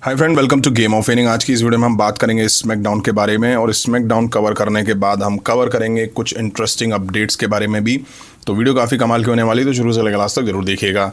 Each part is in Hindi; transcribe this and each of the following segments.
Hi friend, welcome to game of winning. आज की इस वीडियो में हम बात करेंगे स्मैकडाउन के बारे में, और स्मैकडाउन कवर करने के बाद हम कवर करेंगे कुछ इंटरेस्टिंग अपडेट्स के बारे में भी। तो वीडियो काफ़ी कमाल की होने वाली है, तो शुरू से लेकर लास्ट तक जरूर देखिएगा।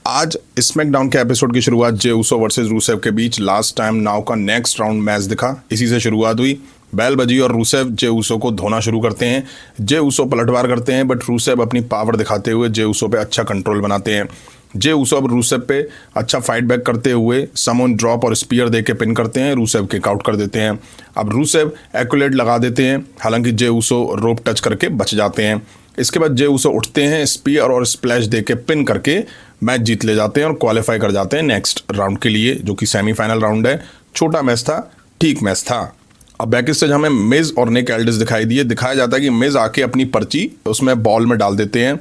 आज स्मैकडाउन के एपिसोड की शुरुआत जे उसो वर्सेस रूसेव के बीच लास्ट टाइम नाउ का नेक्स्ट राउंड मैच दिखा, इसी से शुरुआत हुई। बैल बजी और रूसेव जे उसो को धोना शुरू करते हैं। जे उसो पलटवार करते हैं, बट रूसेव अपनी पावर दिखाते हुए जे उसो पे अच्छा कंट्रोल बनाते हैं। जे उसो अब रूसेव पे अच्छा फाइट बैक करते हुए समोन ड्रॉप और स्पीयर दे के पिन करते हैं, रूसेव किक आउट कर देते हैं। अब रूसेव एक्यूलेट लगा देते हैं, हालांकि जे उसो रोप टच करके बच जाते हैं। इसके बाद जे उसो उठते हैं, स्पीयर और स्प्लैश दे के पिन करके मैच जीत ले जाते हैं और क्वालिफाई कर जाते हैं नेक्स्ट राउंड के लिए, जो कि सेमीफाइनल राउंड है। छोटा मैच था, ठीक मैच था। अब बैक स्टेज हमें मिज और निक एल्डिस दिखाई दिए। दिखाया जाता है कि मिज आके अपनी पर्ची उसमें बॉल में डाल देते हैं।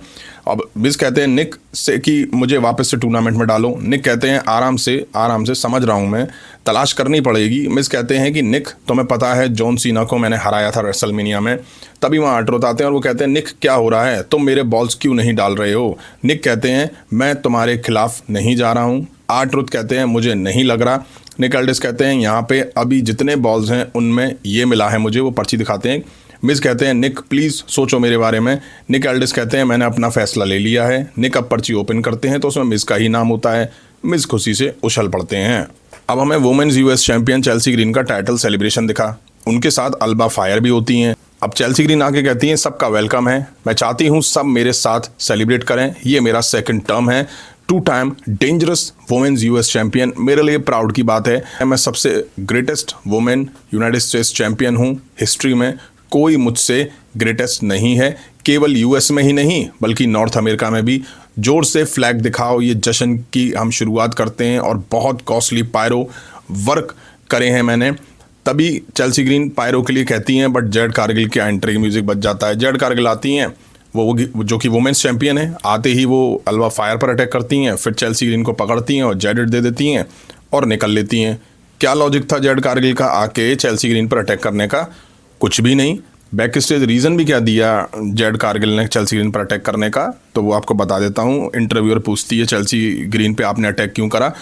अब मिज कहते हैं निक से कि मुझे वापस से टूर्नामेंट में डालो। निक कहते हैं आराम से समझ रहा हूँ मैं, तलाश करनी पड़ेगी। मिज कहते हैं कि निक, तुम्हें पता है जॉन सीना को मैंने हराया था रेसलमेनिया में। तभी वहाँ आर्ट्रुथ आते हैं और वो कहते हैं निक क्या हो रहा है, तुम मेरे बॉल्स क्यों नहीं डाल रहे हो। निक कहते हैं मैं तुम्हारे खिलाफ नहीं जा रहा हूँ। आर्ट्रुथ कहते हैं मुझे नहीं लग रहा। निक एल्डिस कहते हैं यहाँ पे अभी जितने बॉल्स हैं उनमें ये मिला है मुझे, वो पर्ची दिखाते हैं। मिज कहते हैं निक प्लीज़ सोचो मेरे बारे में। निक एल्डिस कहते हैं मैंने अपना फैसला ले लिया है। निक अब पर्ची ओपन करते हैं तो उसमें मिज का ही नाम होता है। मिज खुशी से उछल पड़ते हैं। अब हमें women's US champion Chelsea Green का टाइटल सेलिब्रेशन दिखा। उनके साथ अल्बा फायर भी होती हैं। अब चेल्सी ग्रीन आके कहती हैं सबका वेलकम है, मैं चाहती हूँ सब मेरे साथ सेलिब्रेट करें, ये मेरा सेकंड टर्म है। 2 time dangerous women's US champion, मेरे लिए प्राउड की बात है। मैं सबसे greatest women United States champion हूँ हिस्ट्री में। कोई मुझसे ग्रेटेस्ट नहीं है, केवल यूएस में ही नहीं बल्कि नॉर्थ अमेरिका में भी। जोर से फ्लैग दिखाओ, ये जश्न की हम शुरुआत करते हैं। और बहुत कॉस्टली पायरो वर्क करे हैं मैंने, तभी चेल्सी ग्रीन पायरो के लिए कहती हैं। बट जेड कारगिल के एंट्री म्यूजिक बज जाता है। जेड कारगिल आती हैं, वो जो कि वुमेन्स चैंपियन है। आते ही वो अल्वा फायर पर अटैक करती हैं, फिर चेल्सी ग्रीन को पकड़ती हैं और जेड दे देती हैं और निकल लेती हैं। क्या लॉजिक था जेड कारगिल का आके चेल्सी ग्रीन पर अटैक करने का? कुछ भी नहीं। बैक स्टेज रीज़न भी क्या दिया जेड कारगिल ने चेल्सी ग्रीन पर अटैक करने का, तो वो आपको बता देता हूँ। इंटरव्यूअर पूछती है चेल्सी ग्रीन पे आपने अटैक क्यों करा।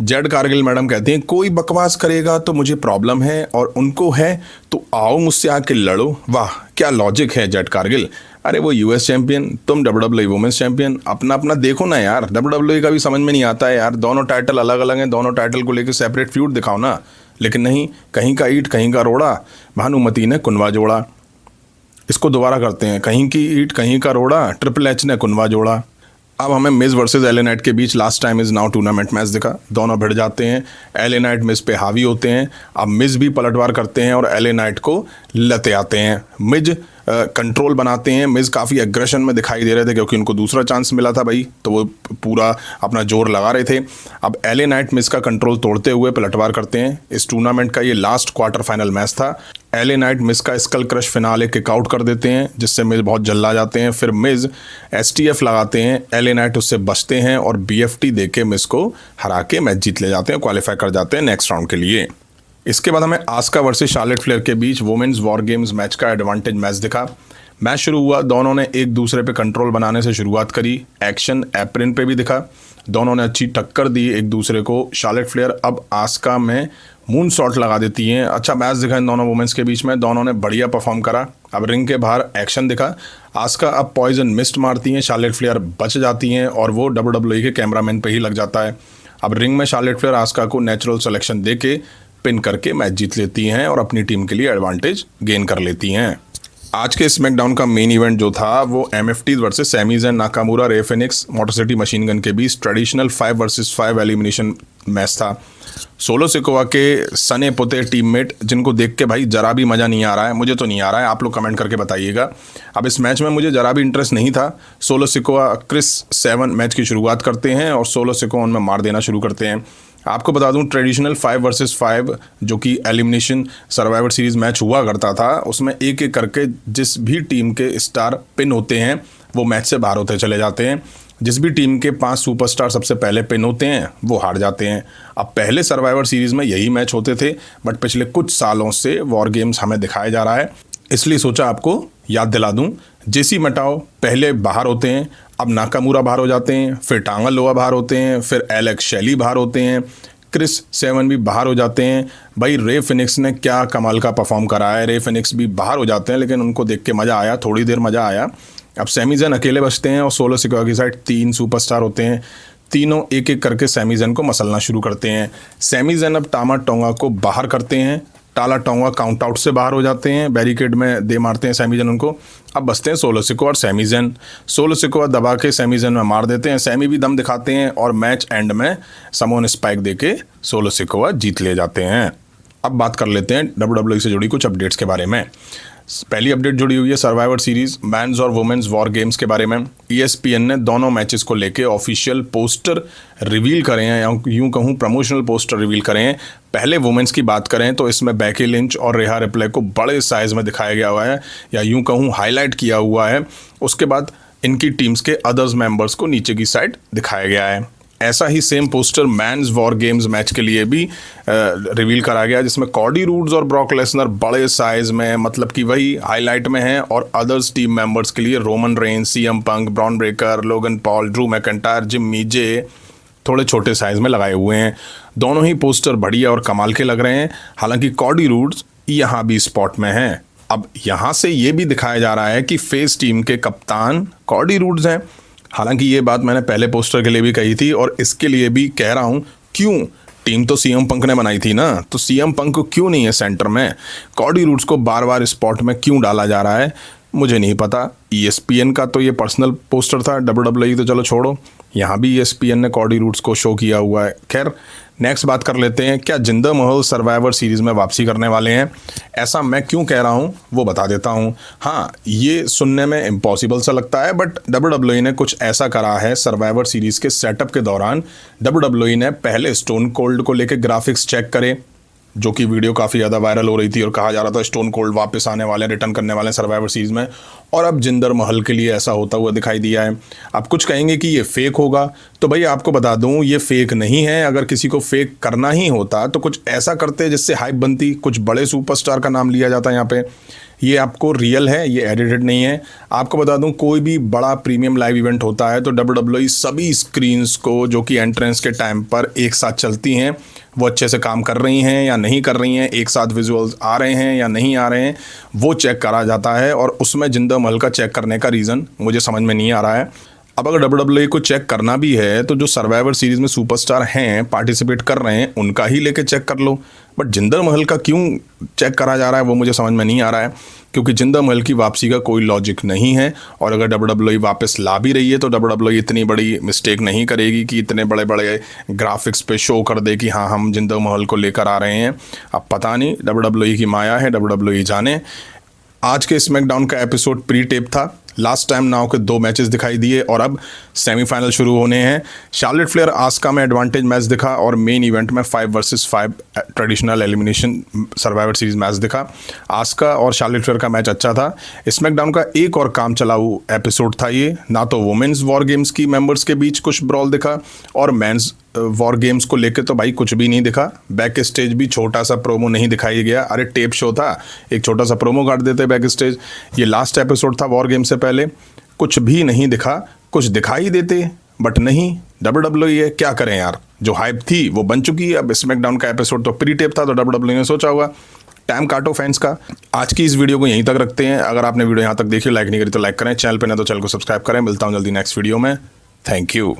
जेड कारगिल मैडम कहती हैं कोई बकवास करेगा तो मुझे प्रॉब्लम है, और उनको है तो आओ मुझसे आके लड़ो। वाह क्या लॉजिक है जेड कारगिल। अरे वो यूएस चैंपियन, तुम डब्ल्यूडब्ल्यूई वुमेन्स चैंपियन, अपना अपना देखो ना यार। डब्ल्यूडब्ल्यूई का भी समझ में नहीं आता है यार, दोनों टाइटल अलग अलग हैं, दोनों टाइटल को लेकर सेपरेट फ्यूड दिखाओ ना। लेकिन नहीं, कहीं का ईट कहीं का रोड़ा, भानुमति ने कुनवा जोड़ा। इसको दोबारा करते हैं, कहीं की ईट कहीं का रोड़ा, ट्रिपल एच ने कुनवा जोड़ा। अब हमें मिज वर्सेस एले नाइट के बीच last time is now tournament match दिखा। दोनों भिड़ जाते हैं, एले नाइट मिज पे हावी होते हैं। अब मिज भी पलटवार करते हैं और एले नाइट को लते आते हैं। मिज कंट्रोल बनाते हैं। मिज काफ़ी एग्रेशन में दिखाई दे रहे थे क्योंकि उनको दूसरा चांस मिला था भाई, तो वो पूरा अपना जोर लगा रहे थे। अब एले नाइट मिज का कंट्रोल तोड़ते हुए पलटवार करते हैं। इस टूर्नामेंट का ये लास्ट क्वार्टर फाइनल मैच था। एले नाइट मिज का skull crush finale kick out कर देते हैं, जिससे मिज बहुत जल्ला जाते हैं। फिर मिज एसटीएफ लगाते हैं, एले नाइट उससे बचते हैं और बीएफटी देके मिज को हरा के मैच जीत ले जाते हैं, क्वालिफाई कर जाते हैं नेक्स्ट राउंड के लिए। इसके बाद हमें आस्का वर्सेस शार्लेट फ्लेयर के बीच वुमेन्स वॉर गेम्स मैच का एडवांटेज मैच दिखा। मैच शुरू हुआ, दोनों ने एक दूसरे पे कंट्रोल बनाने से शुरुआत करी। एक्शन एप्रिन पे भी दिखा, दोनों ने अच्छी टक्कर दी एक दूसरे को। शार्लेट फ्लेयर अब आस्का में मून शॉट लगा देती हैं। अच्छा मैच दिखा इन दोनों वुमेन्स के बीच में, दोनों ने बढ़िया परफॉर्म करा। अब रिंग के बाहर एक्शन दिखा। आस्का अब पॉइजन मिस्ट मारती हैं, शार्लेट फ्लेयर बच जाती हैं और वो डब्ल्यूडब्ल्यूई के कैमरामैन पे ही लग जाता है। अब रिंग में शार्लेट फ्लेयर आस्का को नेचुरल सिलेक्शन दे के पिन करके मैच जीत लेती हैं और अपनी टीम के लिए एडवांटेज गेन कर लेती हैं। आज के स्मैकडाउन का मेन इवेंट जो था वो MFT versus Sami's and Nakamura Rey Fenix Motor City Machine Gun के बीच ट्रेडिशनल 5 वर्सेस 5 एलिमिनेशन मैच था। सोलो सिकोवा के सने पुते टीममेट, जिनको देख के भाई जरा भी मज़ा नहीं आ रहा है, मुझे तो नहीं आ रहा है, आप लोग कमेंट करके बताइएगा। अब इस मैच में मुझे जरा भी इंटरेस्ट नहीं था। सोलो सिकोवा क्रिस 7 मैच की शुरुआत करते हैं और सोलो सिकोवा उनमें मार देना शुरू करते हैं। आपको बता दूं ट्रेडिशनल 5 वर्सेस 5 जो कि एलिमिनेशन सर्वाइवर सीरीज़ मैच हुआ करता था, उसमें एक एक करके जिस भी टीम के स्टार पिन होते हैं वो मैच से बाहर होते चले जाते हैं। जिस भी टीम के 5 सुपरस्टार सबसे पहले पिन होते हैं वो हार जाते हैं। अब पहले सर्वाइवर सीरीज़ में यही मैच होते थे, बट पिछले कुछ सालों से वॉर गेम्स हमें दिखाया जा रहा है, इसलिए सोचा आपको याद दिला दूं। जेसी मटाओ पहले बाहर होते हैं, अब नाकामुरा बाहर हो जाते हैं, फिर टांगल लोआ बाहर होते हैं, फिर एलेक्स शेली बाहर होते हैं, क्रिस सेवन भी बाहर हो जाते हैं। भाई रे फिनिक्स ने क्या कमाल का परफॉर्म करा है, रे फिनिक्स भी बाहर हो जाते हैं, लेकिन उनको देख के मज़ा आया, थोड़ी देर मज़ा आया। अब सैमी ज़ेन अकेले बचते हैं और सोलो सिकोआ की साइड 3 सुपरस्टार होते हैं। तीनों एक एक करके सैमी ज़ेन को मसलना शुरू करते हैं। सैमी ज़ेन अब टामा टोंगा को बाहर करते हैं। टाला टोंगा काउंट आउट से बाहर हो जाते हैं, बैरिकेड में दे मारते हैं सैमी ज़ेन उनको। अब बचते हैं सोलो सिकोआ और सैमी ज़ेन। सोलो सिकोआ दबा के सैमी ज़ेन में मार देते हैं, सैमी भी दम दिखाते हैं और मैच एंड में समोन स्पाइक दे के सोलो सिकोआ जीत ले जाते हैं। अब बात कर लेते हैं WWE से जुड़ी कुछ अपडेट्स के बारे में। पहली अपडेट जुड़ी हुई है सर्वाइवर सीरीज मेंस और वुमेन्स वॉर गेम्स के बारे में। ESPN ने दोनों मैचेस को लेके ऑफिशियल पोस्टर रिवील करे हैं, या यूं कहूं प्रमोशनल पोस्टर रिवील करे हैं। पहले वुमेन्स की बात करें तो इसमें बेकी लिंच और रेहा रिप्ले को बड़े साइज में दिखाया गया हुआ है, या यूं कहूं हाईलाइट किया हुआ है। उसके बाद इनकी टीम्स के अदर्स मेंबर्स को नीचे की साइड दिखाया गया है। ऐसा ही same poster men's war games match के लिए भी रिवील करा गया, जिसमें कॉडी रूड्स और ब्रॉक लेसनर बड़े साइज में, मतलब कि वही हाईलाइट में हैं, और अदर्स टीम मेंबर्स के लिए Roman Reigns, CM Punk, Bron Breakker, Logan Paul, Drew McIntyre, Jimmy Jey थोड़े छोटे साइज में लगाए हुए हैं। दोनों ही पोस्टर बढ़िया और कमाल के लग रहे हैं। हालांकि कॉडी रूड्स यहाँ भी स्पॉट में हैं। अब यहाँ से ये भी दिखाया जा रहा है कि फेस टीम के कप्तान कॉडी रूड्स हैं। हालांकि ये बात मैंने पहले पोस्टर के लिए भी कही थी और इसके लिए भी कह रहा हूँ। क्यों? टीम तो CM पंक ने बनाई थी ना, तो CM पंक क्यों नहीं है सेंटर में? कॉडी रूड्स को बार बार स्पॉट में क्यों डाला जा रहा है मुझे नहीं पता। ESPN का तो ये पर्सनल पोस्टर था, WWE तो चलो छोड़ो, यहाँ भी ESPN ने कॉडी रूड्स को शो किया हुआ है। खैर नेक्स्ट बात कर लेते हैं, क्या जिंदर महल सर्वाइवर सीरीज़ में वापसी करने वाले हैं? ऐसा मैं क्यों कह रहा हूँ वो बता देता हूँ। हाँ, ये सुनने में इम्पॉसिबल सा लगता है, बट WWE ने कुछ ऐसा करा है सर्वाइवर सीरीज़ के सेटअप के दौरान। WWE ने पहले स्टोन कोल्ड को लेकर ग्राफिक्स चेक करे, जो कि वीडियो काफ़ी ज़्यादा वायरल हो रही थी और कहा जा रहा था स्टोन कोल्ड वापस आने वाले हैं, रिटर्न करने वाले हैं सर्वाइवर सीरीज़ में। और अब जिंदर महल के लिए ऐसा होता हुआ दिखाई दिया है। अब कुछ कहेंगे कि ये फेक होगा, तो भाई आपको बता दूं ये फेक नहीं है। अगर किसी को फेक करना ही होता तो कुछ ऐसा करते जिससे हाइप बनती, कुछ बड़े सुपरस्टार का नाम लिया जाता यहाँ पे। ये आपको रियल है, ये एडिटेड नहीं है। आपको बता दूं कोई भी बड़ा प्रीमियम लाइव इवेंट होता है तो WWE सभी स्क्रीन्स को जो कि एंट्रेंस के टाइम पर एक साथ चलती हैं, वो अच्छे से काम कर रही हैं या नहीं कर रही हैं, एक साथ विजुअल्स आ रहे हैं या नहीं आ रहे हैं, वो चेक करा जाता है। और उसमें जिंदर महल का चेक करने का रीज़न मुझे समझ में नहीं आ रहा है। अब अगर WWE को चेक करना भी है तो जो सर्वाइवर सीरीज़ में सुपरस्टार हैं, पार्टिसिपेट कर रहे हैं, उनका ही लेके चेक कर लो। बट जिंदर महल का क्यों चेक करा जा रहा है वो मुझे समझ में नहीं आ रहा है, क्योंकि जिंदर महल की वापसी का कोई लॉजिक नहीं है। और अगर WWE वापस ला भी रही है तो WWE इतनी बड़ी मिस्टेक नहीं करेगी कि इतने बड़े बड़े ग्राफिक्स पे शो कर दे कि हाँ हम जिंदर महल को लेकर आ रहे हैं। अब पता नहीं, WWE की माया है, WWE जाने। आज के स्मैकडाउन का एपिसोड प्री टेप था। लास्ट टाइम नाउ के 2 मैचेस दिखाई दिए और अब सेमीफाइनल शुरू होने हैं। शार्लेट फ्लेयर आस्का में एडवांटेज मैच दिखा और मेन इवेंट में 5 versus 5 traditional elimination survivor series match दिखा। आस्का और शार्लेट फ्लेयर का मैच अच्छा था। स्मैकडाउन का एक और काम चलाऊ एपिसोड था ये। ना तो वुमेन्स वॉर गेम्स की मेंबर्स के बीच कुछ ब्रॉल दिखा और मेंस वॉर गेम्स को लेके तो भाई कुछ भी नहीं दिखा। बैक स्टेज भी छोटा सा प्रोमो नहीं दिखाई गया। अरे टेप शो था, एक छोटा सा प्रोमो काट देते बैक स्टेज। ये लास्ट एपिसोड था वॉर गेम से पहले, कुछ भी नहीं दिखा। कुछ दिखाई देते बट नहीं। WWE है, क्या करें यार, जो हाइप थी वो बन चुकी है। अब स्मैकडाउन का एपिसोड तो प्री टेप था तो WWE ने सोचा होगा टाइम काटो फैंस का। आज की इस वीडियो को यहीं तक रखते हैं। अगर आपने वीडियो यहाँ तक देखी, लाइक नहीं करी तो लाइक करें, चैनल पे नहीं तो चैनल को सब्सक्राइब करें। मिलता हूँ जल्दी नेक्स्ट वीडियो में। Thank you.